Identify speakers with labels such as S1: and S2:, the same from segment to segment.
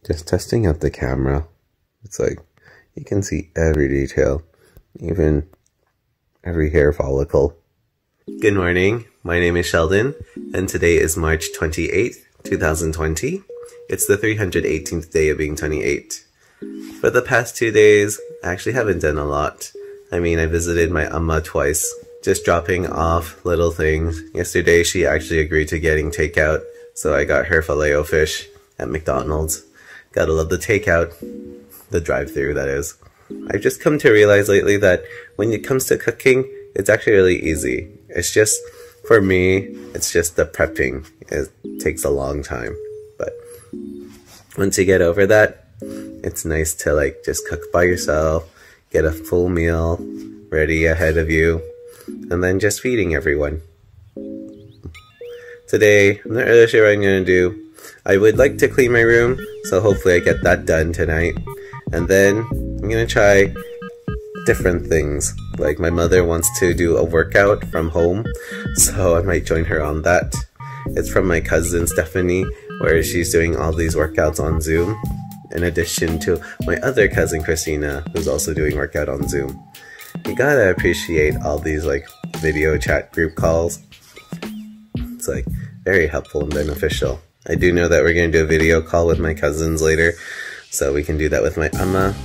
S1: Just testing out the camera. It's like, you can see every detail, even every hair follicle. Good morning, my name is Sheldon, and today is March 28th, 2020. It's the 318th day of being 28. For the past 2 days, I actually haven't done a lot. I mean, I visited my amma twice, just dropping off little things. Yesterday, she actually agreed to getting takeout, so I got her filet-o-fish at McDonald's. Gotta love the takeout. The drive-thru, that is. I've just come to realize lately that when it comes to cooking, it's actually really easy. It's just, for me, it's just the prepping. It takes a long time. But once you get over that, it's nice to like just cook by yourself, get a full meal ready ahead of you, and then just feeding everyone. Today, I'm not really sure what I'm gonna do. I would like to clean my room, so hopefully I get that done tonight. And then I'm gonna try different things. Like my mother wants to do a workout from home, so I might join her on that. It's from my cousin Stephanie, where she's doing all these workouts on Zoom, in addition to my other cousin Christina, who's also doing workout on Zoom. You gotta appreciate all these like video chat group calls. It's like very helpful and beneficial. I do know that we're going to do a video call with my cousins later, so we can do that with my amma.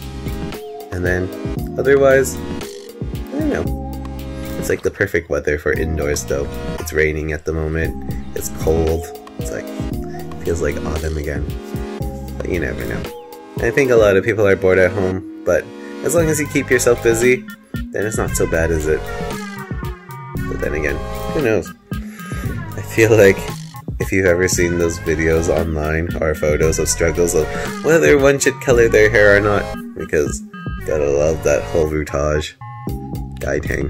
S1: And then, otherwise, I don't know. It's like the perfect weather for indoors though. It's raining at the moment, it's cold, it's like, feels like autumn again. But you never know. I think a lot of people are bored at home, but as long as you keep yourself busy, then it's not so bad, is it? But then again, who knows? I feel like if you've ever seen those videos online or photos of struggles of whether one should color their hair or not, because gotta love that whole routage guide hang.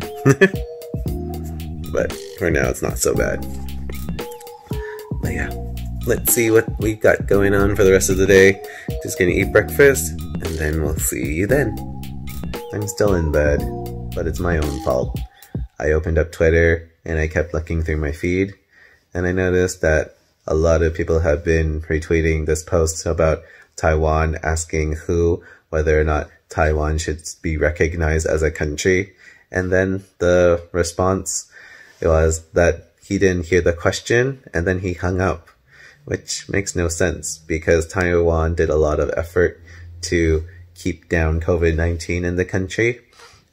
S1: But for now it's not so bad. But yeah, let's see what we got going on for the rest of the day. Just gonna eat breakfast and then we'll see you then. I'm still in bed, but it's my own fault. I opened up Twitter and I kept looking through my feed, and I noticed that a lot of people have been retweeting this post about Taiwan asking whether or not Taiwan should be recognized as a country. And then the response was that he didn't hear the question and then he hung up, which makes no sense because Taiwan did a lot of effort to keep down COVID-19 in the country,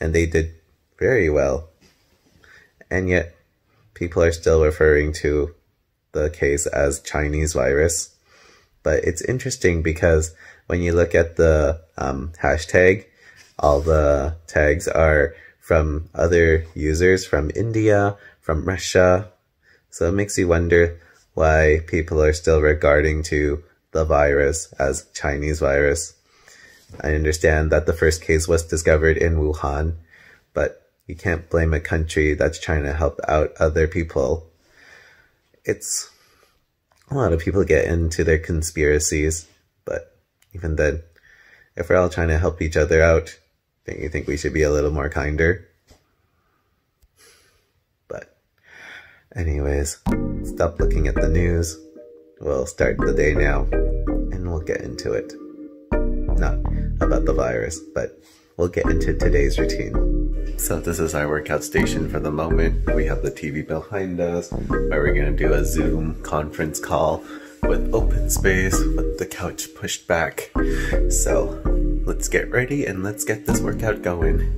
S1: and they did very well. And yet, people are still referring to the case as Chinese virus. But it's interesting because when you look at the hashtag, all the tags are from other users from India, from Russia. So it makes you wonder why people are still regarding to the virus as Chinese virus. I understand that the first case was discovered in Wuhan, but you can't blame a country that's trying to help out other people. It's a lot of people get into their conspiracies, but even then, if we're all trying to help each other out, don't you think we should be a little more kinder? But anyways, stop looking at the news. We'll start the day now, and we'll get into it. Not about the virus, but we'll get into today's routine. So this is our workout station for the moment. We have the TV behind us, where we're gonna do a Zoom conference call with open space, with the couch pushed back. So let's get ready and let's get this workout going.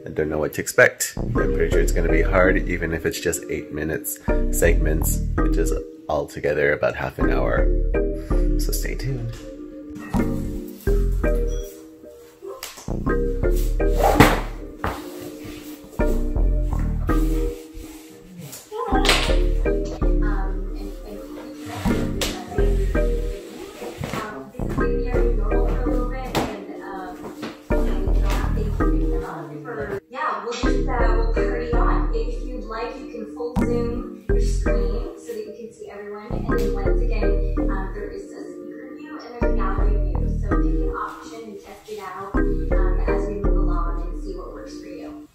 S1: I don't know what to expect. I'm pretty sure it's gonna be hard, even if it's just 8 minutes segments, which is altogether about half an hour. So stay tuned.
S2: We'll carry on. If you'd like, you can full zoom your screen so that you can see everyone. And then once again, there is a speaker view and there's a gallery view. So pick an option and test it out as we move along and see what works for you.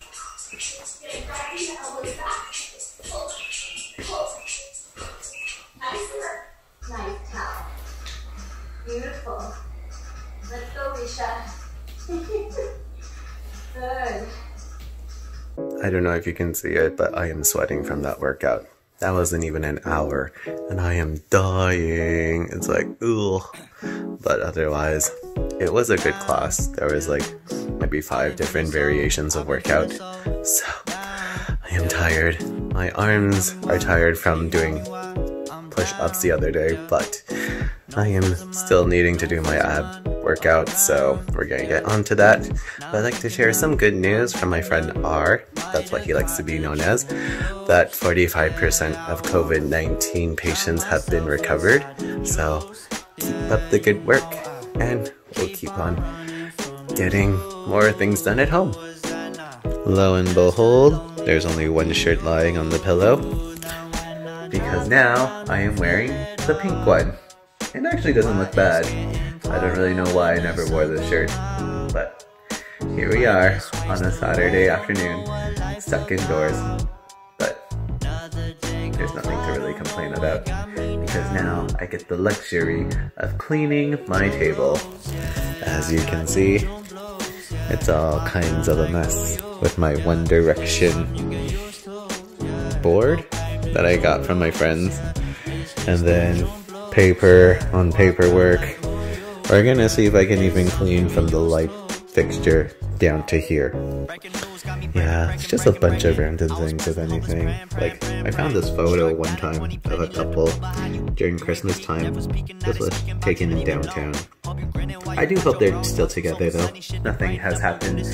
S2: Nice towel. Beautiful. Let's go, Risha. Good.
S1: I don't know if you can see it, but I am sweating from that workout. That wasn't even an hour, and I am dying. It's like, ugh. But otherwise, it was a good class. There was like maybe 5 different variations of workout. So, I am tired. My arms are tired from doing push-ups the other day, but I am still needing to do my ab workout, so we're gonna get onto that. But I'd like to share some good news from my friend R, that's what he likes to be known as, that 45% of COVID-19 patients have been recovered. So keep up the good work, and we'll keep on getting more things done at home. Lo and behold, there's only one shirt lying on the pillow, because now I am wearing the pink one. It actually doesn't look bad. I don't really know why I never wore this shirt, but here we are on a Saturday afternoon, stuck indoors. But there's nothing to really complain about, because now I get the luxury of cleaning my table. As you can see, it's all kinds of a mess with my One Direction board that I got from my friends, and then paper on paperwork. We're gonna see if I can even clean from the light fixture down to here. Yeah, it's just a bunch of random things, if anything. Like, I found this photo one time of a couple during Christmas time. This was taken in downtown. I do hope they're still together though. Nothing has happened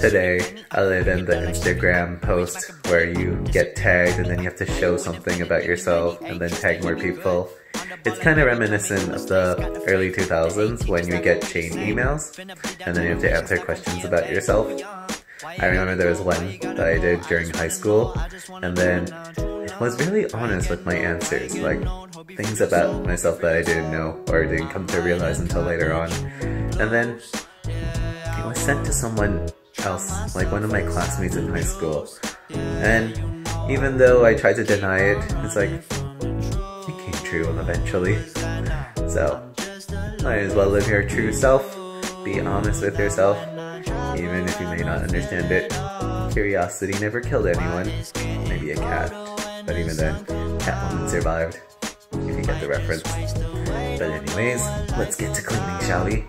S1: today other than the Instagram post where you get tagged and then you have to show something about yourself and then tag more people. It's kind of reminiscent of the early 2000s when you get chain emails and then you have to answer questions about yourself. I remember there was one that I did during high school, and then I was really honest with my answers, like things about myself that I didn't know or didn't come to realize until later on. And then it was sent to someone else, like one of my classmates in high school. And even though I tried to deny it, it's like, it came true eventually. So, might as well live your true self, be honest with yourself, even if you may not understand it. Curiosity never killed anyone, maybe a cat, but even then, Catwoman survived, if you get the reference. But anyways, let's get to cleaning, shall we?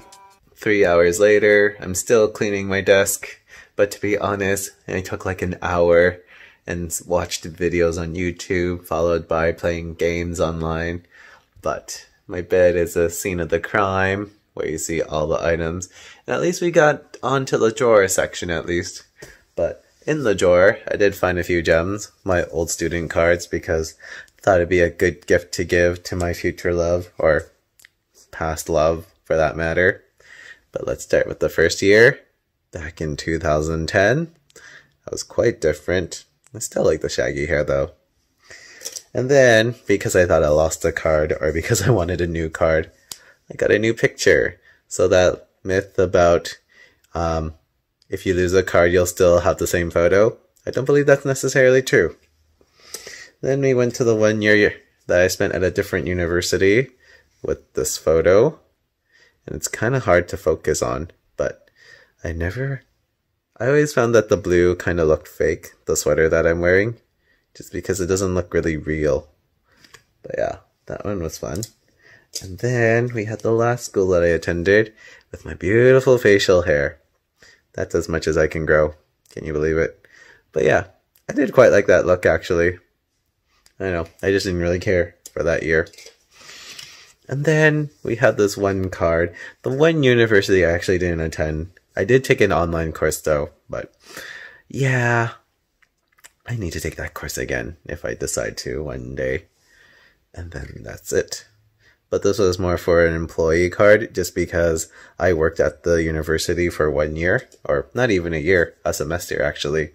S1: 3 hours later, I'm still cleaning my desk, but to be honest, it took like an hour and watched videos on YouTube, followed by playing games online. But my bed is a scene of the crime, where you see all the items. And at least we got onto the drawer section at least. But in the drawer, I did find a few gems, my old student cards, because I thought it'd be a good gift to give to my future love, or past love for that matter. But let's start with the first year. Back in 2010, I was quite different. I still like the shaggy hair though. And then, because I thought I lost a card, or because I wanted a new card, I got a new picture. So that myth about if you lose a card, you'll still have the same photo, I don't believe that's necessarily true. Then we went to the 1 year that I spent at a different university with this photo. And it's kind of hard to focus on, but I always found that the blue kind of looked fake, the sweater that I'm wearing, just because it doesn't look really real. But yeah, that one was fun. And then we had the last school that I attended with my beautiful facial hair. That's as much as I can grow. Can you believe it? But yeah, I did quite like that look actually. I don't know, I just didn't really care for that year. And then we had this one card. The one university I actually didn't attend. I did take an online course though, but yeah, I need to take that course again if I decide to one day. And then that's it. But this was more for an employee card, just because I worked at the university for 1 year, or not even a year, a semester actually.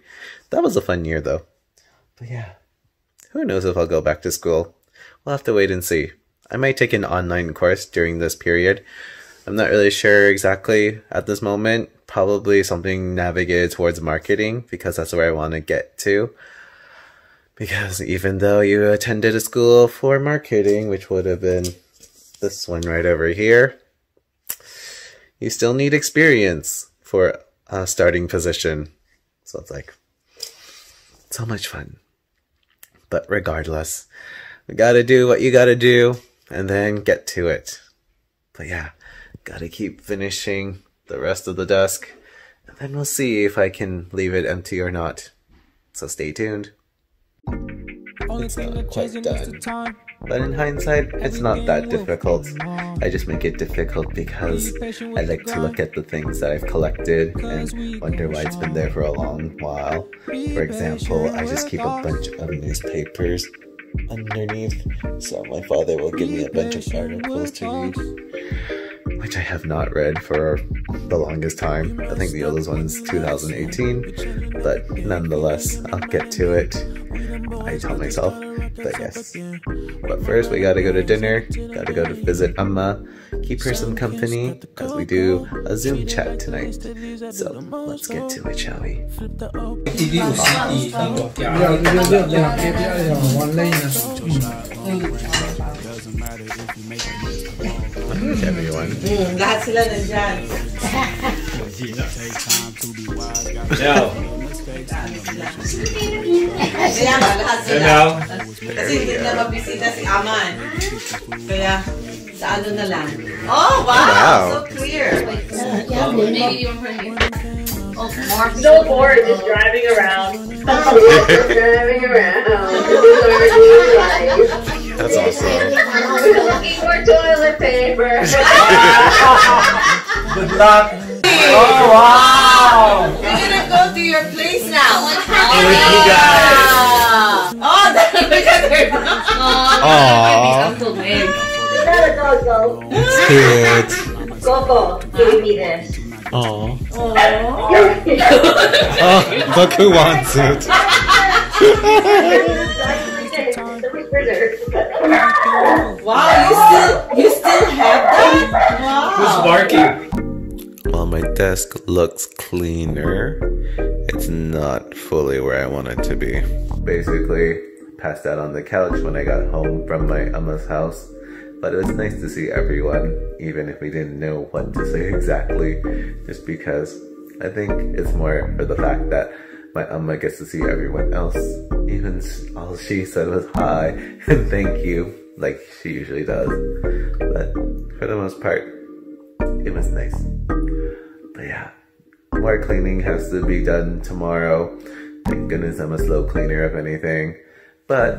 S1: That was a fun year though. But yeah, who knows if I'll go back to school. We'll have to wait and see. I might take an online course during this period. I'm not really sure exactly at this moment. Probably something navigated towards marketing, because that's where I want to get to. Because even though you attended a school for marketing, which would have been this one right over here, you still need experience for a starting position. So it's like, so much fun. But regardless, we gotta do what you gotta do and then get to it. But yeah, gotta keep finishing the rest of the desk, and then we'll see if I can leave it empty or not. So stay tuned. It's not quite done, but in hindsight, it's not that difficult. I just make it difficult because I like to look at the things that I've collected and wonder why it's been there for a long while. For example, I just keep a bunch of newspapers underneath, so my father will give me a bunch of articles to read, which I have not read for the longest time. I think the oldest one is 2018, but nonetheless, I'll get to it. I tell myself, but yes. But first, we gotta go to dinner, gotta go to visit Amma, keep her some company, because we do a Zoom chat tonight. So, let's get to it, shall we? Everyone.
S3: Lahat sila nandyan. Kaya nga, lahat sila. Kasi hindi na mabisita si Aman. Kaya, sa ano na lang. Oh, wow! So clear.
S2: Maybe you want to
S4: No board, just driving around. Driving around.
S1: That's awesome.
S4: Looking for toilet paper.
S5: Good luck.
S3: Oh, wow! We're gonna go to your place now.
S5: You guys.
S3: Oh, look at her.
S2: Uncle Wayne.
S4: Let it go.
S1: It's cute.
S4: Coco, give me this.
S1: Aww. Oh, look who wants it.
S3: Wow, you still have that? Wow.
S5: Who's barking?
S1: While my desk looks cleaner, it's not fully where I want it to be. Basically, passed out on the couch when I got home from my Amma's house. But it was nice to see everyone, even if we didn't know what to say exactly, just because I think it's more for the fact that my Amma gets to see everyone else. Even all she said was hi and thank you, like she usually does. But for the most part, it was nice. But yeah, more cleaning has to be done tomorrow. Thank goodness I'm a slow cleaner, if anything. But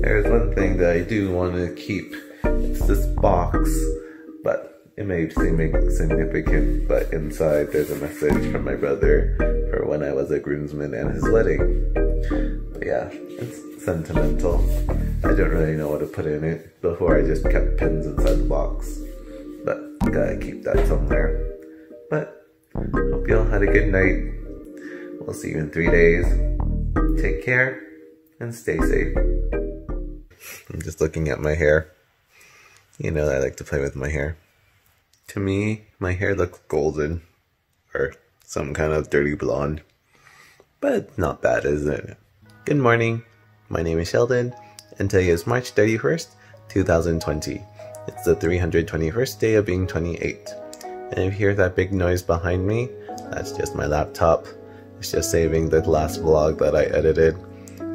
S1: there's one thing that I do want to keep. It's this box, but it may seem insignificant, but inside there's a message from my brother for when I was a groomsman and his wedding. But yeah, it's sentimental. I don't really know what to put in it. Before I just kept pins inside the box, but I gotta keep that somewhere. But hope y'all had a good night. We'll see you in 3 days. Take care and stay safe. I'm just looking at my hair. You know that I like to play with my hair. To me, my hair looks golden, or some kind of dirty blonde. But it's not bad, is it? Good morning, my name is Sheldon, and today is March 31st, 2020. It's the 321st day of being 28. And if you hear that big noise behind me, that's just my laptop. It's just saving the last vlog that I edited.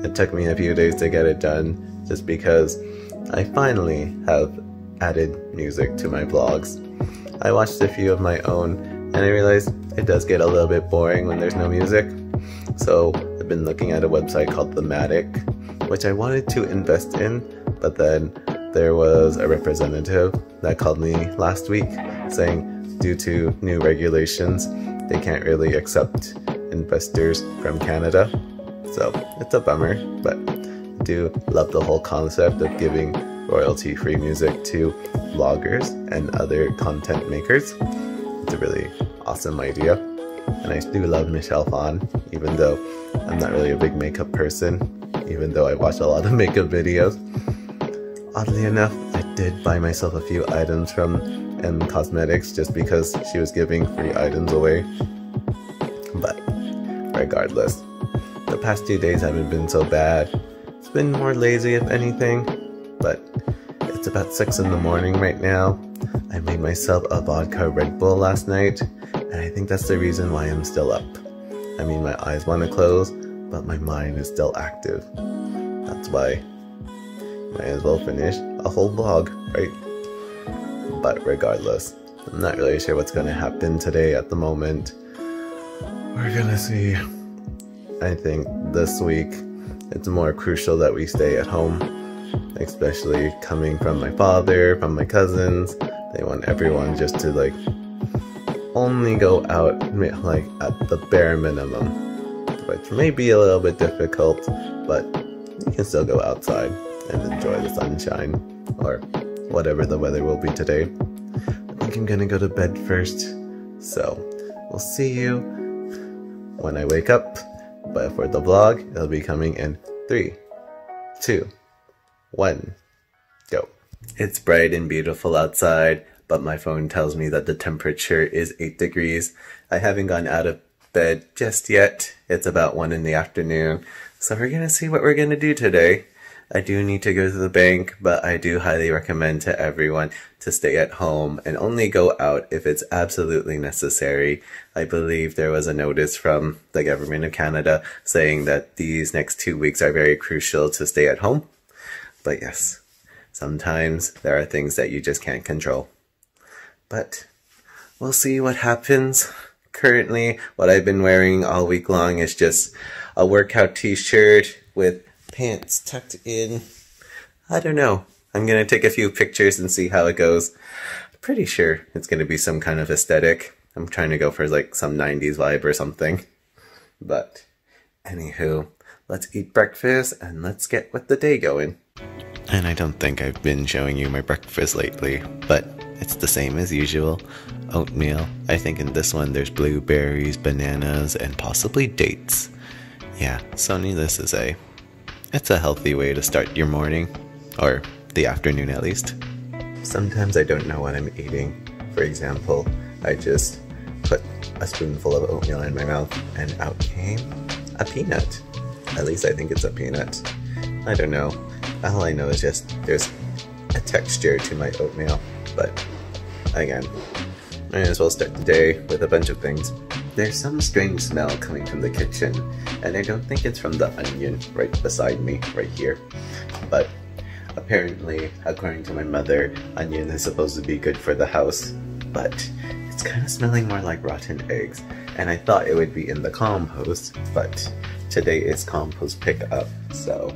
S1: It took me a few days to get it done, just because I finally have added music to my vlogs. I watched a few of my own and I realized it does get a little bit boring when there's no music. So I've been looking at a website called Thematic, which I wanted to invest in, but then there was a representative that called me last week saying due to new regulations, they can't really accept investors from Canada. So it's a bummer, but I do love the whole concept of giving royalty-free music to vloggers and other content makers. It's a really awesome idea. And I do love Michelle Phan, even though I'm not really a big makeup person, even though I watch a lot of makeup videos. Oddly enough, I did buy myself a few items from M Cosmetics just because she was giving free items away. But regardless, the past 2 days haven't been so bad. It's been more lazy if anything, but it's about 6 in the morning right now. I'm made myself a vodka Red Bull last night, and I think that's the reason why I'm still up. I mean, my eyes want to close, but my mind is still active. That's why might as well finish a whole vlog, right? But regardless, I'm not really sure what's going to happen today at the moment. We're gonna see. I think this week it's more crucial that we stay at home, especially coming from my father, from my cousins. They want everyone just to like only go out like at the bare minimum, which may be a little bit difficult, but you can still go outside and enjoy the sunshine or whatever the weather will be today. I think I'm gonna go to bed first, so we'll see you when I wake up. But for the vlog, it'll be coming in 3, 2, 1, go. It's bright and beautiful outside, but my phone tells me that the temperature is 8 degrees. I haven't gone out of bed just yet. It's about 1 in the afternoon, so we're gonna see what we're gonna do today. I do need to go to the bank, but I do highly recommend to everyone to stay at home and only go out if it's absolutely necessary. I believe there was a notice from the government of Canada saying that these next 2 weeks are very crucial to stay at home. But yes, sometimes there are things that you just can't control. But we'll see what happens. Currently, what I've been wearing all week long is just a workout t-shirt with pants tucked in. I don't know. I'm gonna take a few pictures and see how it goes. I'm pretty sure it's gonna be some kind of aesthetic. I'm trying to go for like some 90s vibe or something. But anywho, let's eat breakfast and let's get with the day going. And I don't think I've been showing you my breakfast lately, but it's the same as usual. Oatmeal. I think in this one there's blueberries, bananas, and possibly dates. Yeah, so needless to say, it's a healthy way to start your morning, or the afternoon at least. Sometimes I don't know what I'm eating. For example, I just put a spoonful of oatmeal in my mouth and out came a peanut. At least I think it's a peanut. I don't know. All I know is just there's a texture to my oatmeal, but again, I might as well start the day with a bunch of things. There's some strange smell coming from the kitchen, and I don't think it's from the onion right beside me, right here. But apparently, according to my mother, onion is supposed to be good for the house, but it's kind of smelling more like rotten eggs, and I thought it would be in the compost, but today is compost pickup, so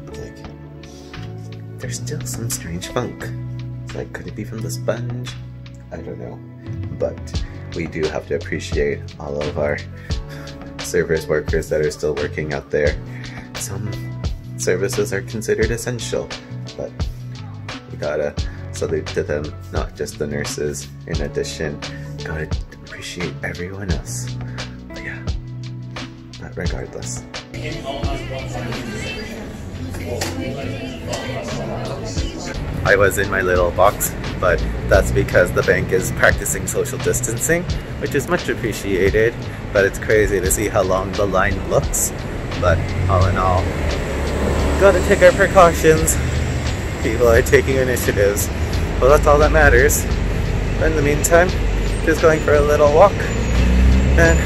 S1: like, there's still some strange funk. It's like, could it be from the sponge? I don't know, but we do have to appreciate all of our service workers that are still working out there. Some services are considered essential, but we gotta salute to them, not just the nurses. In addition, gotta appreciate everyone else. But yeah, but regardless. I was in my little box, but that's because the bank is practicing social distancing, which is much appreciated, but it's crazy to see how long the line looks. But all in all, gotta take our precautions. People are taking initiatives. Well, that's all that matters. But in the meantime, just going for a little walk and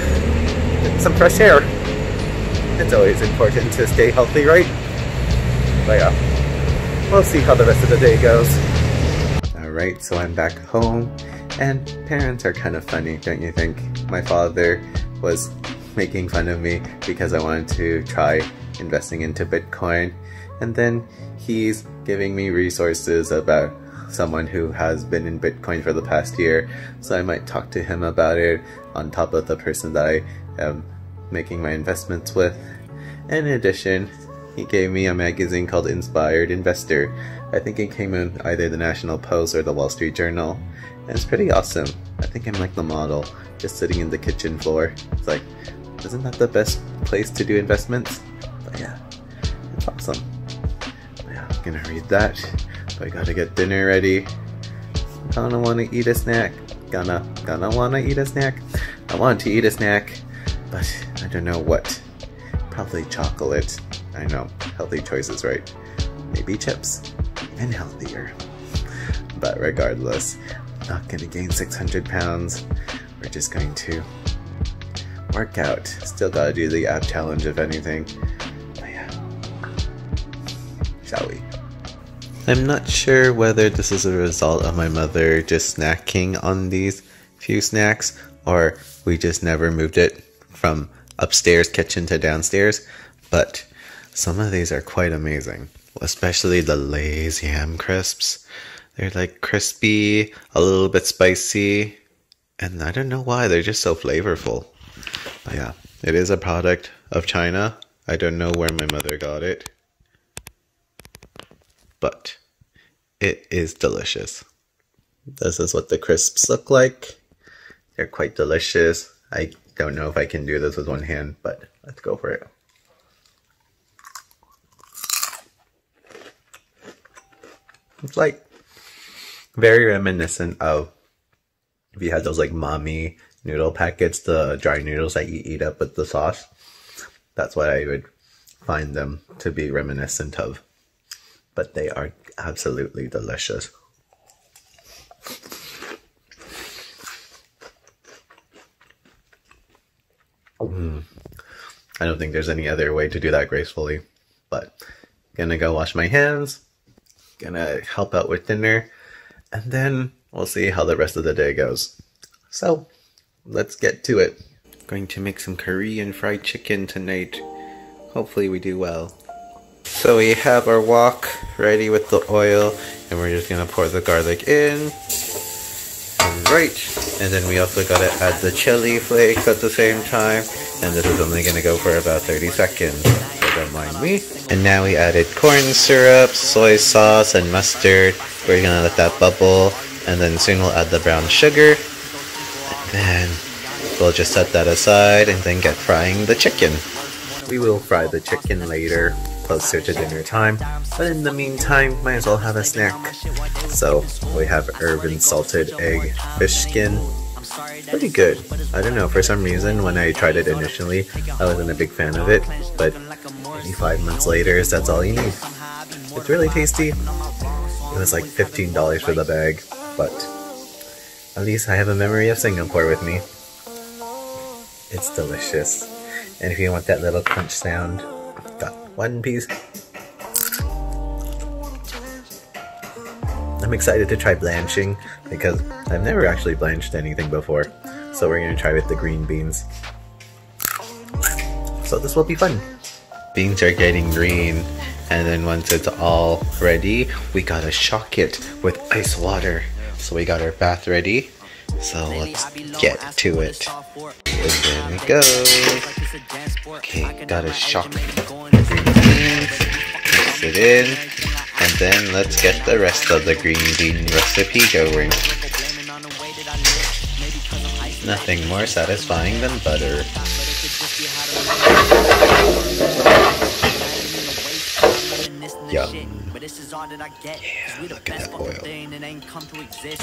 S1: get some fresh air. It's always important to stay healthy, right? But yeah, we'll see how the rest of the day goes. Alright, so I'm back home, and parents are kind of funny, don't you think? My father was making fun of me because I wanted to try investing into Bitcoin, and then he's giving me resources about someone who has been in Bitcoin for the past year, so I might talk to him about it on top of the person that I am making my investments with. In addition, he gave me a magazine called Inspired Investor. I think it came in either the National Post or the Wall Street Journal, and it's pretty awesome. I think I'm like the model, just sitting in the kitchen floor. It's like, isn't that the best place to do investments? But yeah, it's awesome. But yeah, I'm gonna read that, but I gotta get dinner ready. Gonna wanna eat a snack. Gonna wanna eat a snack. I want to eat a snack, but I don't know what. Probably chocolate. I know, healthy choices, right? Maybe chips, even healthier. But regardless, not gonna gain 600 pounds. We're just going to work out. Still gotta do the ab challenge if anything. But yeah. Shall we? I'm not sure whether this is a result of my mother just snacking on these few snacks, or we just never moved it from upstairs kitchen to downstairs, but some of these are quite amazing, especially the Lay's yam crisps. They're like crispy, a little bit spicy, and I don't know why, they're just so flavorful. But yeah, it is a product of China. I don't know where my mother got it, but it is delicious. This is what the crisps look like. They're quite delicious. I don't know if I can do this with one hand, but let's go for it. It's like very reminiscent of if you had those like mommy noodle packets, the dry noodles that you eat up with the sauce. That's what I would find them to be reminiscent of. But they are absolutely delicious. I don't think there's any other way to do that gracefully, but gonna go wash my hands, gonna help out with dinner, and then we'll see how the rest of the day goes. So let's get to it. Going to make some Korean fried chicken tonight. Hopefully we do well. So we have our wok ready with the oil, and we're just gonna pour the garlic in. Right, and then we also gotta add the chili flakes at the same time, and this is only gonna go for about 30 seconds, so don't mind me. And now we added corn syrup, soy sauce, and mustard. We're gonna let that bubble, and then soon we'll add the brown sugar, and then we'll just set that aside and then get frying the chicken. We will fry the chicken later, closer to dinner time, but in the meantime, might as well have a snack. So we have herb and salted egg fish skin. Pretty good. I don't know, for some reason when I tried it initially, I wasn't a big fan of it, but maybe 5 months later, that's all you need. It's really tasty. It was like $15 for the bag, but at least I have a memory of Singapore with me. It's delicious. And if you want that little crunch sound, got one piece. I'm excited to try blanching because I've never actually blanched anything before. So we're going to try with the green beans. So this will be fun. Beans are getting green, and then once it's all ready, we gotta shock it with ice water. So we got our bath ready. So let's get to it. And there we go. Okay, gotta shock the green beans, mix it in, and then let's get the rest of the green bean recipe going. Nothing more satisfying than butter. Yum. Yeah, look at that oil.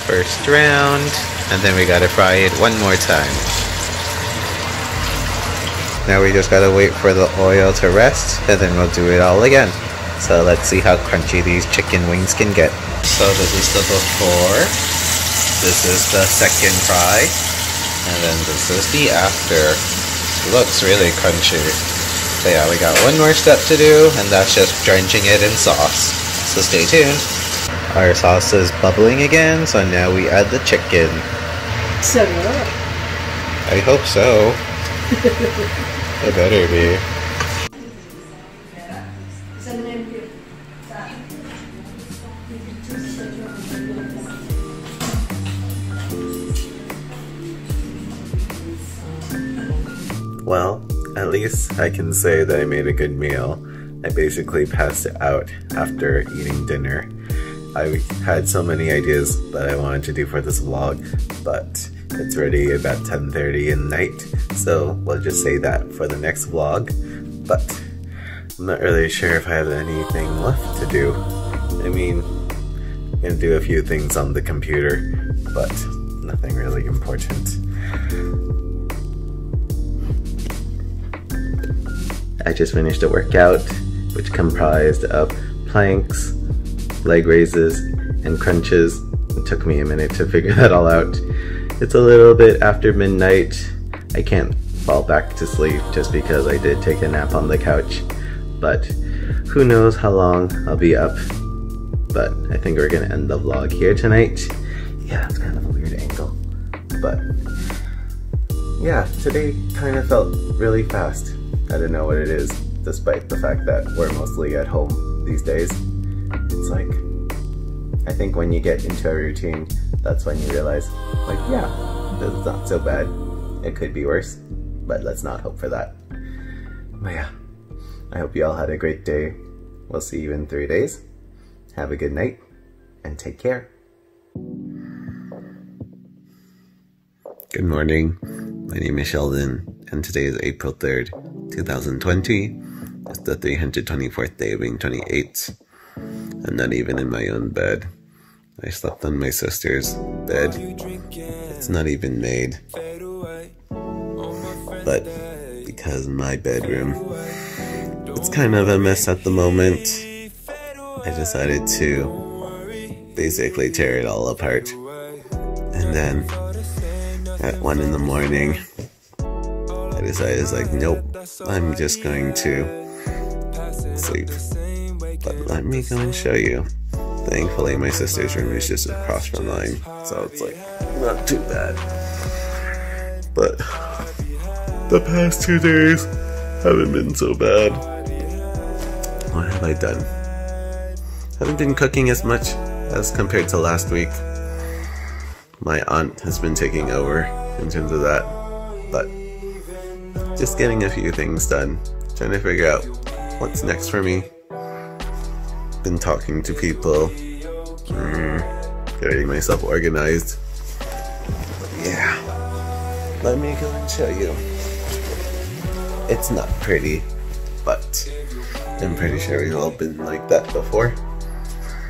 S1: First round, and then we gotta fry it one more time. Now we just gotta wait for the oil to rest, and then we'll do it all again. So let's see how crunchy these chicken wings can get. So this is the before, this is the second fry, and then this is the after. Looks really crunchy. So yeah, we got one more step to do, and that's just drenching it in sauce. So stay tuned. Our sauce is bubbling again, so now we add the chicken.
S4: So
S1: I hope so. It better be. Well, at least I can say that I made a good meal. I basically passed out after eating dinner. I had so many ideas that I wanted to do for this vlog, but it's already about 10:30 at night, so we'll just say that for the next vlog. But I'm not really sure if I have anything left to do. I mean, I'm gonna do a few things on the computer, but nothing really important. I just finished a workout, which comprised of planks, leg raises, and crunches, It took me a minute to figure that all out. It's a little bit after midnight. I can't fall back to sleep just because I did take a nap on the couch, but who knows how long I'll be up. But I think we're gonna end the vlog here tonight. Yeah, that's kind of a weird angle, but yeah, today kind of felt really fast. I don't know what it is, despite the fact that we're mostly at home these days. It's like, I think when you get into a routine, that's when you realize, like, yeah, this is not so bad. It could be worse, but let's not hope for that. But yeah, I hope you all had a great day. We'll see you in 3 days. Have a good night, and take care. Good morning. My name is Sheldon, and today is April 3rd, 2020. It's the 324th day of being 28. I'm not even in my own bed. I slept on my sister's bed. It's not even made. But because my bedroom, it's kind of a mess at the moment, I decided to basically tear it all apart. And then at 1 in the morning, I decided, like, nope, I'm just going to sleep. But let me go and show you. Thankfully, my sister's room is just across from mine, so it's like, not too bad. But the past 2 days haven't been so bad. What have I done? Haven't been cooking as much as compared to last week. My aunt has been taking over in terms of that, but just getting a few things done. Trying to figure out what's next for me. Been talking to people, getting myself organized. Yeah, let me go and show you. It's not pretty, but I'm pretty sure we've all been like that before.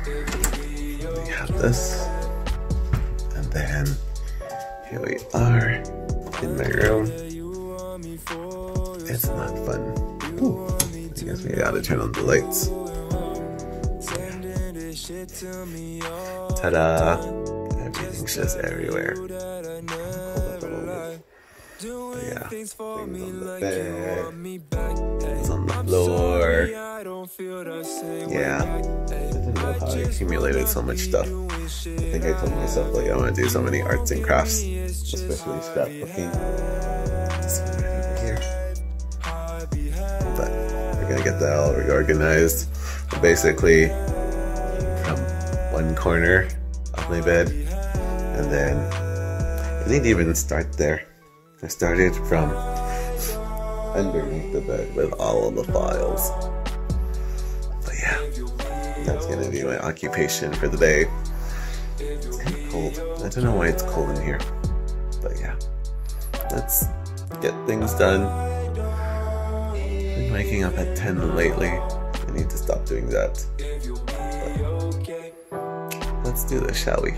S1: We have this, and then here we are in my room. It's not fun. Ooh, I guess we gotta turn on the lights. Ta-da! Everything's just everywhere. But yeah, things on the bed, things on the floor. Yeah, I didn't know how I accumulated so much stuff. I think I told myself, like, I want to do so many arts and crafts, especially scrapbooking. This one right over here. But we're gonna get that all reorganized. Basically, from one corner of my bed, and then I didn't even start there. I started from underneath the bed with all of the files. But yeah, that's gonna be my occupation for the day. It's kind of cold. I don't know why it's cold in here. But yeah, let's get things done. I've been waking up at 10 lately. I need to stop doing that. But let's do this, shall we?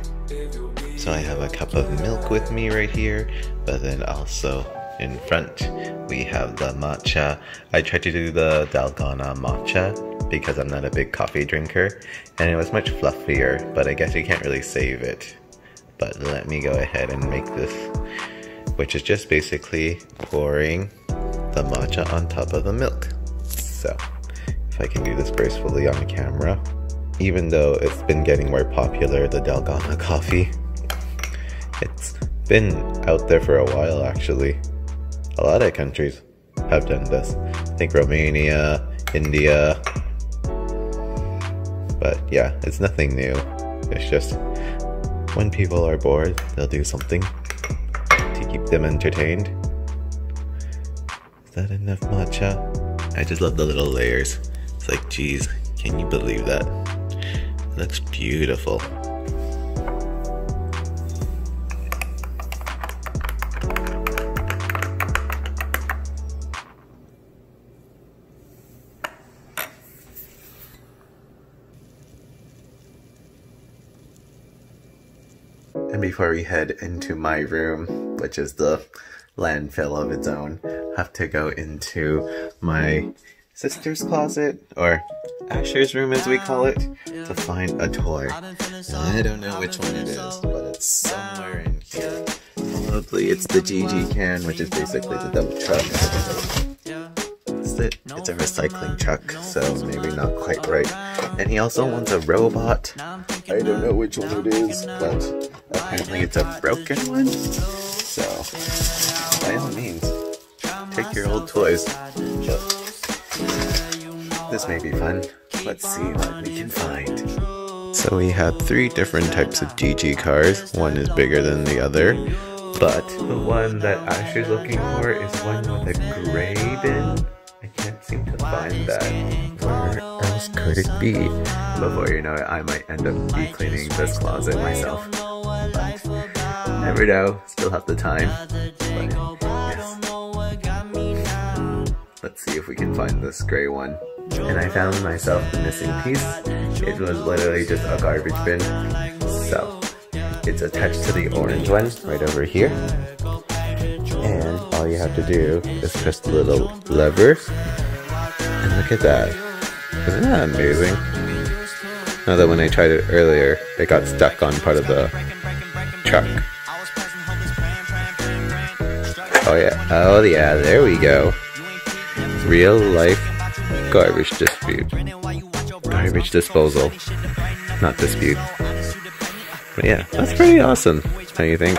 S1: So I have a cup of milk with me right here, but then also in front we have the matcha. I tried to do the dalgona matcha because I'm not a big coffee drinker, and it was much fluffier, but I guess you can't really save it. But let me go ahead and make this, which is just basically pouring the matcha on top of the milk. So if I can do this gracefully on camera, even though it's been getting more popular, the dalgona coffee. It's been out there for a while, actually. A lot of countries have done this. I think Romania, India. But yeah, it's nothing new. It's just when people are bored, they'll do something to keep them entertained. Is that enough matcha? I just love the little layers. It's like, geez, can you believe that? It looks beautiful. And before we head into my room, which is the landfill of its own, I have to go into my sister's closet, or Asher's room, as we call it, to find a toy. I don't know which one it is, but it's somewhere in here. Probably it's the GG can, which is basically the dump truck. It's a recycling truck, so maybe not quite right. And he also wants a robot. I don't know which one it is, but apparently it's a broken one. So, by all means, take your old toys. But this may be fun. Let's see what we can find. So we have 3 different types of GG cars. One is bigger than the other. But the one that Asher's looking for is one with a gray bin. I can't seem to find that. Where else could it be? Before you know it, I might end up cleaning this closet myself. But never know, still have the time. But yes. Let's see if we can find this gray one. And I found myself the missing piece. It was literally just a garbage bin. So it's attached to the orange one right over here. And all you have to do is press the little lever. And look at that. Isn't that amazing? Now that when I tried it earlier, it got stuck on part of the truck. Oh yeah, there we go. Real life garbage dispute. Garbage disposal. Not dispute. But yeah, that's pretty awesome. How do you think?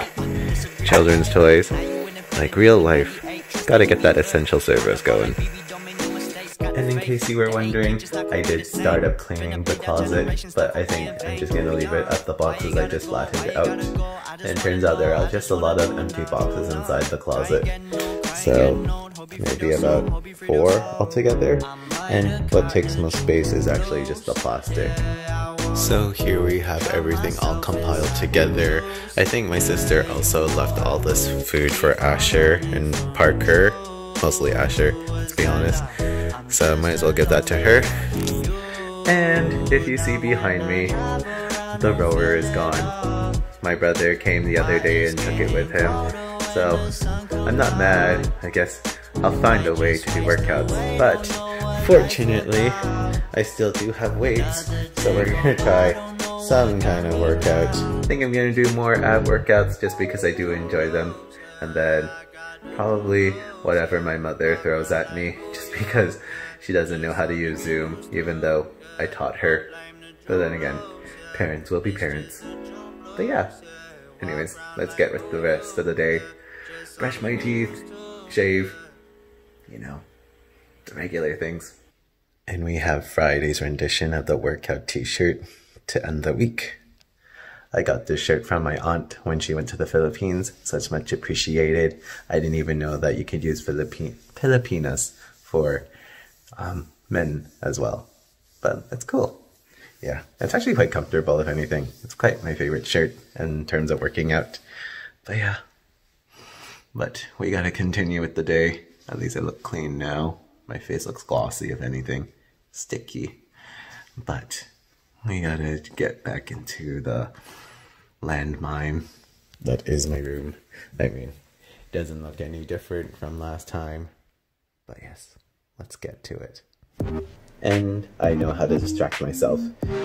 S1: Children's toys. Like real life. Gotta get that essential service going. And in case you were wondering, I did start up cleaning the closet, but I think I'm just gonna leave it at the boxes I just flattened out. And it turns out there are just a lot of empty boxes inside the closet. So maybe about 4 altogether. And what takes most space is actually just the plastic. So here we have everything all compiled together. I think my sister also left all this food for Asher and Parker. Mostly Asher, let's be honest. So might as well give that to her. And if you see behind me, the rower is gone. My brother came the other day and took it with him. So I'm not mad. I guess I'll find a way to do workouts. But fortunately, I still do have weights, so we're gonna try some kind of workout. I think I'm gonna do more ab workouts just because I do enjoy them, and then probably whatever my mother throws at me, just because she doesn't know how to use Zoom, even though I taught her. But then again, parents will be parents. But yeah, anyways, let's get with the rest of the day. Brush my teeth, shave, you know, the regular things. And we have Friday's rendition of the workout t-shirt to end the week. I got this shirt from my aunt when she went to the Philippines, so it's much appreciated. I didn't even know that you could use Filipinas for men as well, but it's cool. Yeah, it's actually quite comfortable if anything. It's quite my favorite shirt in terms of working out. But yeah, but we gotta continue with the day. At least I look clean now. My face looks glossy, if anything. Sticky. But we gotta get back into the landmine that is my room. I mean, it doesn't look any different from last time. But yes, let's get to it. And I know how to distract myself.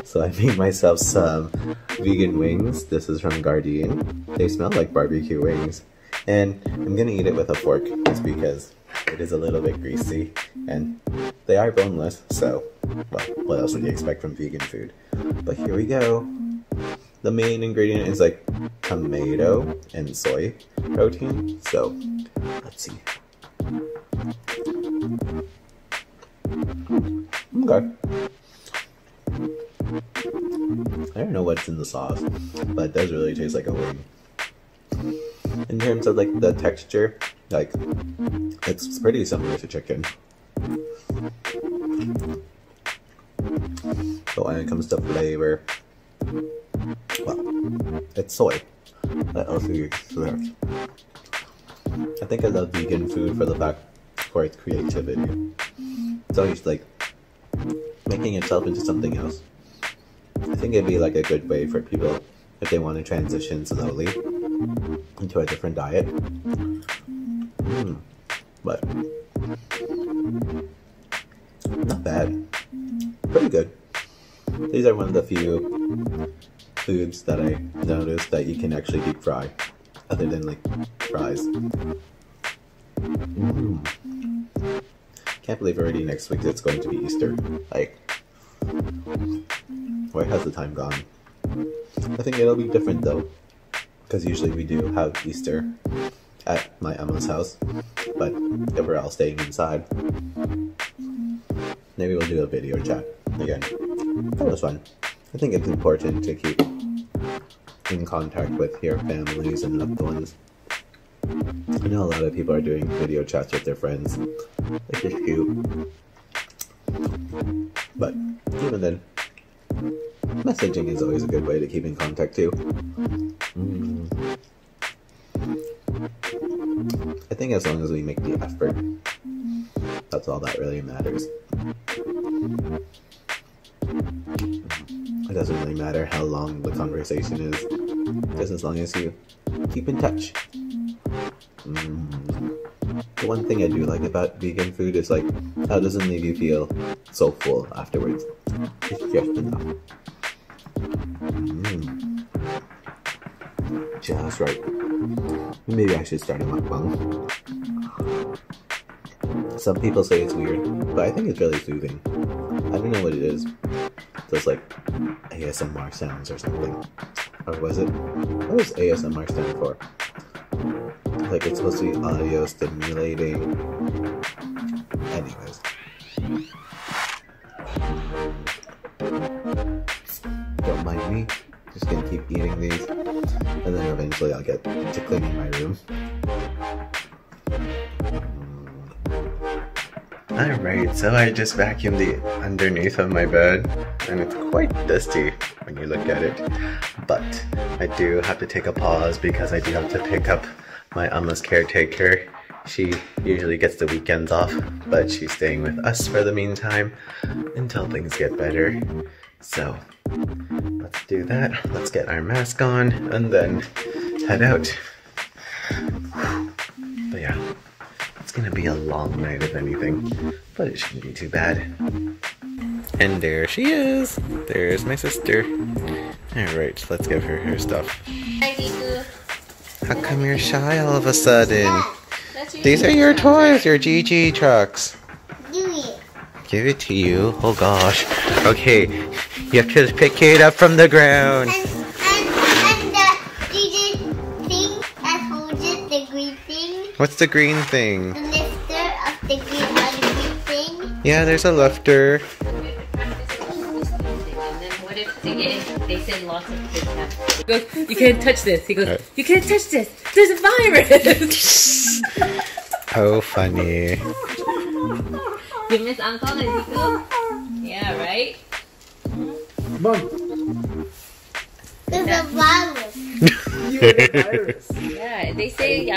S1: So I made myself some vegan wings. This is from Guardian. They smell like barbecue wings. And I'm gonna eat it with a fork just because it is a little bit greasy, and they are boneless, so, well, what else would you expect from vegan food? But here we go. The main ingredient is like tomato and soy protein, so let's see. Okay. I don't know what's in the sauce, but it does really taste like a wing. In terms of like the texture, like, it's pretty similar to chicken. But when it comes to flavor, well, it's soy. What else do you expect? I think I love vegan food for the fact for its creativity. It's always like making itself into something else. I think it'd be like a good way for people if they want to transition slowly into a different diet. But not bad. Pretty good. These are one of the few foods that I noticed that you can actually deep fry, other than like fries. Can't believe already next week it's going to be Easter. Like, where has the time gone? I think it'll be different though, because usually we do have Easter at my Emma's house, but if we're all staying inside, maybe we'll do a video chat again. That was fun. I think it's important to keep in contact with your families and loved ones. I know a lot of people are doing video chats with their friends, which is cute. But even then, messaging is always a good way to keep in contact too. I think as long as we make the effort, that's all that really matters. It doesn't really matter how long the conversation is, just as long as you keep in touch. The one thing I do like about vegan food is like how it doesn't leave you feel so full afterwards. It's just enough. Just right. Maybe I should start a mukbang. Some people say it's weird, but I think it's really soothing. I don't know what it is. Those like ASMR sounds or something. Or was it? What does ASMR stand for? Like it's supposed to be audio stimulating. Anyways. Don't mind me. Just gonna keep eating these. And then eventually I'll get to cleaning my room. Alright, so I just vacuumed the underneath of my bed, and it's quite dusty when you look at it. But I do have to take a pause because I do have to pick up my Emma's caretaker. She usually gets the weekends off, but she's staying with us for the meantime until things get better. So let's do that. Let's get our mask on and then head out. But yeah, it's gonna be a long night if anything, but it shouldn't be too bad. And there she is. There's my sister. Alright, let's give her her stuff.
S6: Hi, Niku.
S1: How come you're shy all of a sudden? These are your toys, your GG trucks. Give it to you. Oh gosh. Okay, you have to pick it up from the ground.
S6: And the GG thing that holds it, the green thing.
S1: What's the green thing?
S6: The lifter of the green thing.
S1: Yeah, there's a lifter.
S3: And then what if they said lots of kids have. He goes, you can't touch this. He goes, you can't touch this. There's a virus.
S1: Oh, funny.
S3: You miss Uncle and Niku? Yeah, right?
S5: Mom,
S6: There's a virus.
S5: you have a virus.
S3: Yeah, they say they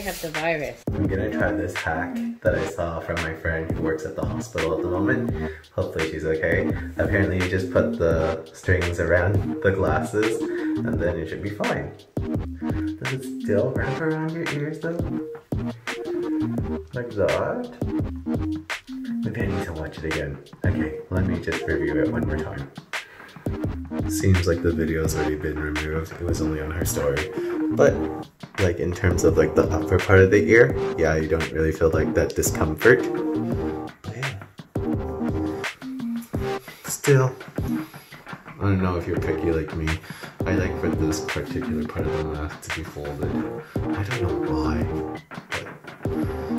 S3: have the virus.
S1: I'm gonna try this hack that I saw from my friend who works at the hospital at the moment. Hopefully she's okay. Apparently you just put the strings around the glasses and then it should be fine. Does it still wrap around your ears though? Like that? Maybe I need to watch it again. Okay, let me just review it one more time. Seems like the video's already been removed. It was only on her story. But, like, in terms of, like, the upper part of the ear, yeah, you don't really feel, like, that discomfort. But, yeah. Still, I don't know if you're picky like me. I like for this particular part of the mask to be folded. I don't know why, but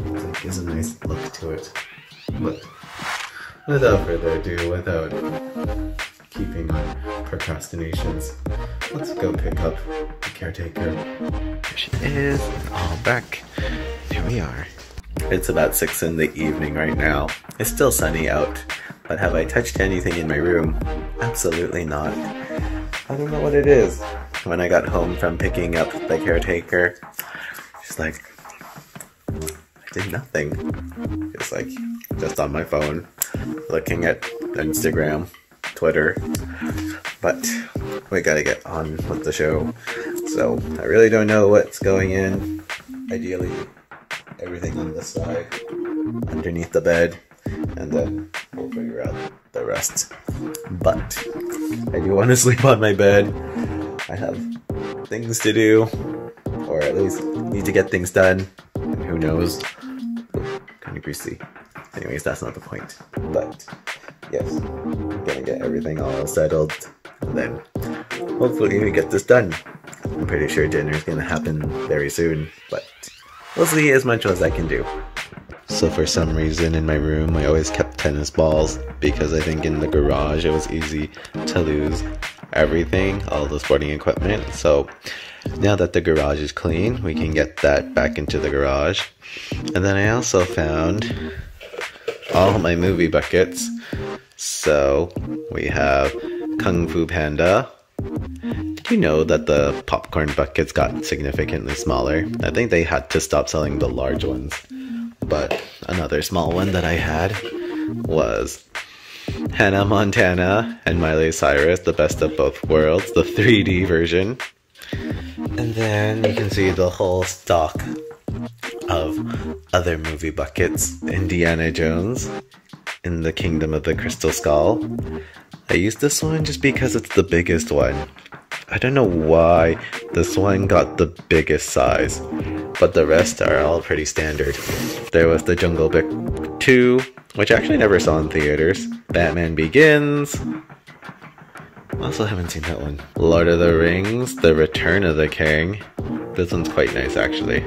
S1: it like, gives a nice look to it. But, without further ado, without keeping on procrastinations, let's go pick up the caretaker. There she is, all back. Here we are. It's about 6 in the evening right now. It's still sunny out, but have I touched anything in my room? Absolutely not. I don't know what it is. When I got home from picking up the caretaker, she's like, I did nothing. It's like, just on my phone, looking at Instagram, Twitter, but we gotta get on with the show. So I really don't know what's going in. Ideally, everything on this side, underneath the bed, and then we'll figure out the rest. But I do want to sleep on my bed. I have things to do, or at least need to get things done, and who knows, kind of greasy. Anyways, that's not the point. But yes, I'm gonna get everything all settled, and then hopefully we get this done. I'm pretty sure dinner's gonna happen very soon, but we'll see as much as I can do. So for some reason in my room, I always kept tennis balls because I think in the garage it was easy to lose everything, all the sporting equipment. So now that the garage is clean, we can get that back into the garage. And then I also found all my movie buckets. So we have Kung Fu Panda. Did you know that the popcorn buckets got significantly smaller? I think they had to stop selling the large ones. But another small one that I had was Hannah Montana and Miley Cyrus, the best of both worlds, the 3D version. And then you can see the whole stock of other movie buckets. Indiana Jones in the Kingdom of the Crystal Skull. I used this one just because it's the biggest one. I don't know why this one got the biggest size, but the rest are all pretty standard. There was the Jungle Book 2, which I actually never saw in theaters. Batman Begins. Also haven't seen that one. Lord of the Rings, The Return of the King. This one's quite nice actually.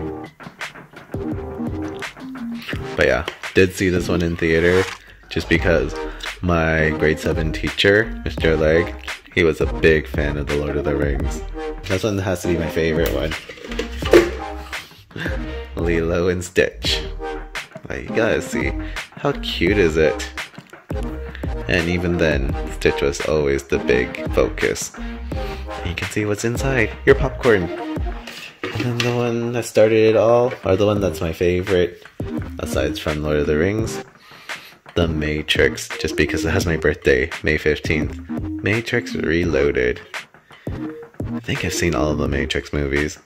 S1: But yeah, did see this one in theater just because my grade 7 teacher, Mr. Legg, he was a big fan of the Lord of the Rings. This one has to be my favorite one. Lilo and Stitch. Like, you gotta see, how cute is it? And even then, Stitch was always the big focus. And you can see what's inside, your popcorn. And then the one that started it all, or the one that's my favorite, aside from Lord of the Rings, The Matrix, just because it has my birthday, May 15th. Matrix Reloaded. I think I've seen all of the Matrix movies,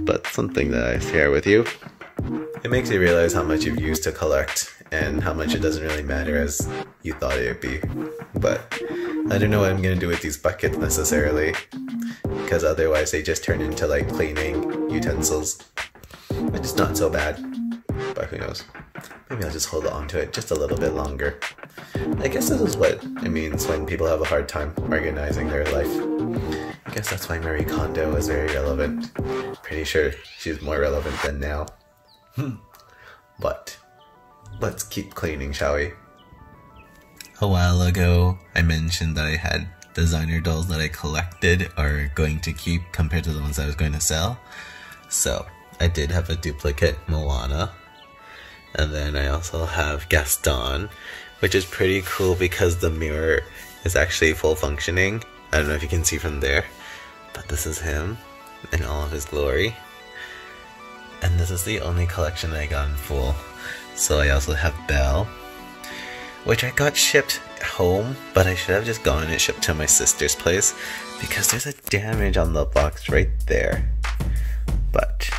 S1: but something that I share with you. It makes you realize how much you've used to collect, and how much it doesn't really matter as you thought it would be. But I don't know what I'm gonna do with these buckets necessarily, because otherwise they just turn into like cleaning utensils, which is not so bad, but who knows. Maybe I'll just hold on to it just a little bit longer. I guess this is what it means when people have a hard time organizing their life. I guess that's why Marie Kondo is very relevant. Pretty sure she's more relevant than now. But let's keep cleaning, shall we? A while ago, I mentioned that I had designer dolls that I collected or going to keep compared to the ones I was going to sell. So I did have a duplicate Moana. And then I also have Gaston, which is pretty cool because the mirror is actually full functioning. I don't know if you can see from there, but this is him in all of his glory. And this is the only collection I got in full. So I also have Belle, which I got shipped home, but I should have just gotten it shipped to my sister's place because there's a damage on the box right there. But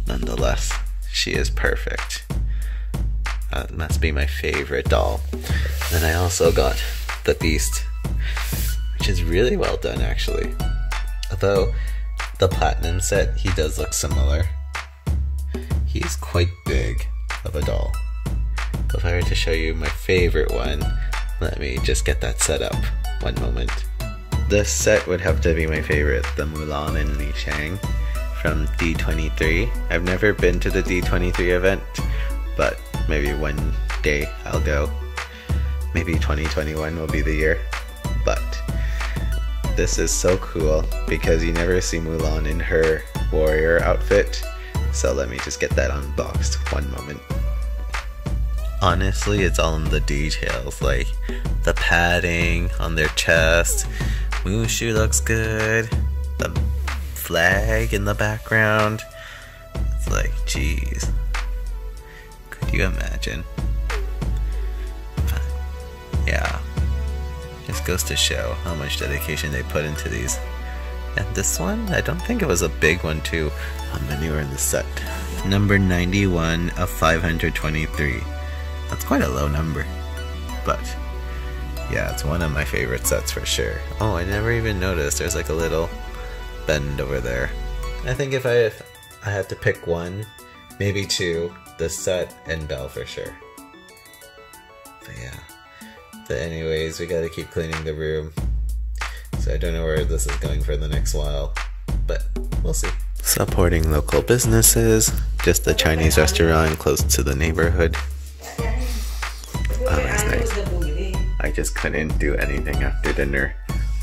S1: nonetheless, she is perfect. That must be my favorite doll. Then I also got the Beast, which is really well done actually. Although the Platinum set, he does look similar. He's quite big of a doll. If I were to show you my favorite one, let me just get that set up. One moment. This set would have to be my favorite, the Mulan and Li Shang from D23. I've never been to the D23 event, but maybe one day I'll go. Maybe 2021 will be the year. But this is so cool because you never see Mulan in her warrior outfit. So let me just get that unboxed. One moment. Honestly, it's all in the details, like the padding on their chest. Mushu looks good. The flag in the background. It's like, geez. Could you imagine? But, yeah. Just goes to show how much dedication they put into these. And this one, I don't think it was a big one too. How many were in the set? Number 91 of 523. That's quite a low number. But yeah, it's one of my favorite sets for sure. Oh, I never even noticed there's like a little bend over there. I think if I had to pick one, maybe two, the set and bell for sure. But yeah. But anyways, we gotta keep cleaning the room. So I don't know where this is going for the next while, but we'll see. Supporting local businesses, just a Chinese restaurant close to the neighborhood. Oh, that's nice. I just couldn't do anything after dinner.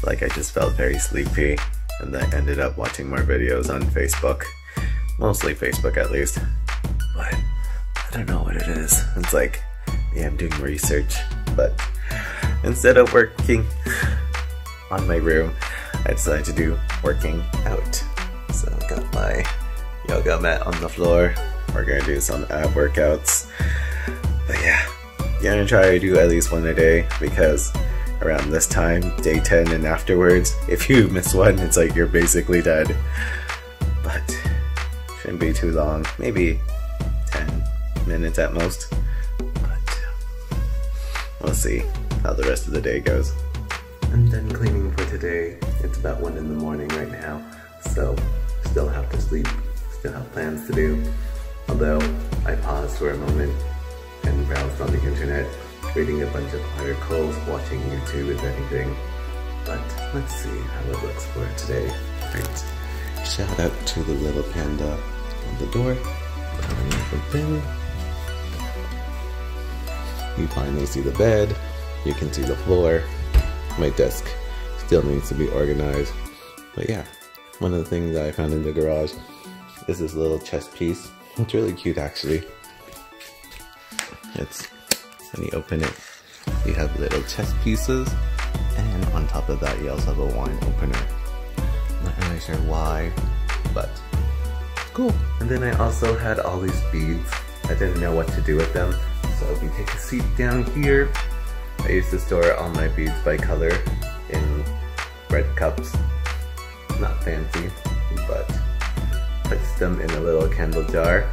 S1: Like, I just felt very sleepy, and I ended up watching more videos on Facebook. Mostly Facebook at least. But I don't know what it is. It's like, yeah, I'm doing research, but instead of working on my room, I decided to do working out. So I got my yoga mat on the floor. We're gonna do some ab workouts. But yeah, I'm gonna try to do at least one a day, because around this time, day 10 and afterwards, if you miss one, it's like you're basically dead. But shouldn't be too long, maybe 10 minutes at most. But we'll see how the rest of the day goes. I'm done cleaning for today. It's about 1 in the morning right now, so still have to sleep, still have plans to do. Although I paused for a moment and browsed on the internet, reading a bunch of articles, watching YouTube if anything. But let's see how it looks for today. Right. Shout out to the little panda on the door. Open. You finally see the bed. You can see the floor. My desk still needs to be organized. But yeah, one of the things that I found in the garage is this little chess piece. It's really cute actually. It's, when you open it, you have little chess pieces, and on top of that you also have a wine opener. Not really sure why, but cool. And then I also had all these beads. I didn't know what to do with them, so if you take a seat down here, I used to store all my beads by color in red cups. Not fancy, but puts them in a little candle jar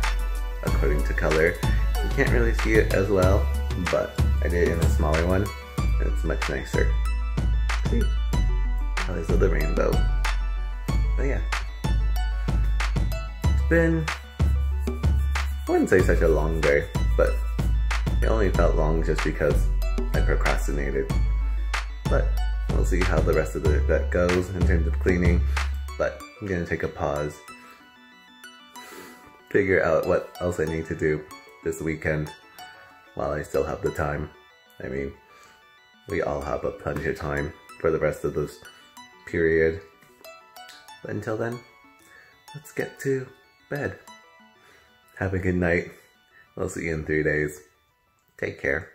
S1: according to color. You can't really see it as well, but I did it in a smaller one, and it's much nicer. See? Colors of the rainbow. But yeah. It's been, I wouldn't say such a long day, but it only felt long just because I procrastinated. But we'll see how the rest of that goes in terms of cleaning. But I'm gonna take a pause, figure out what else I need to do this weekend while I still have the time. I mean, we all have a plenty of time for the rest of this period. But until then, let's get to bed. Have a good night. We'll see you in 3 days. Take care.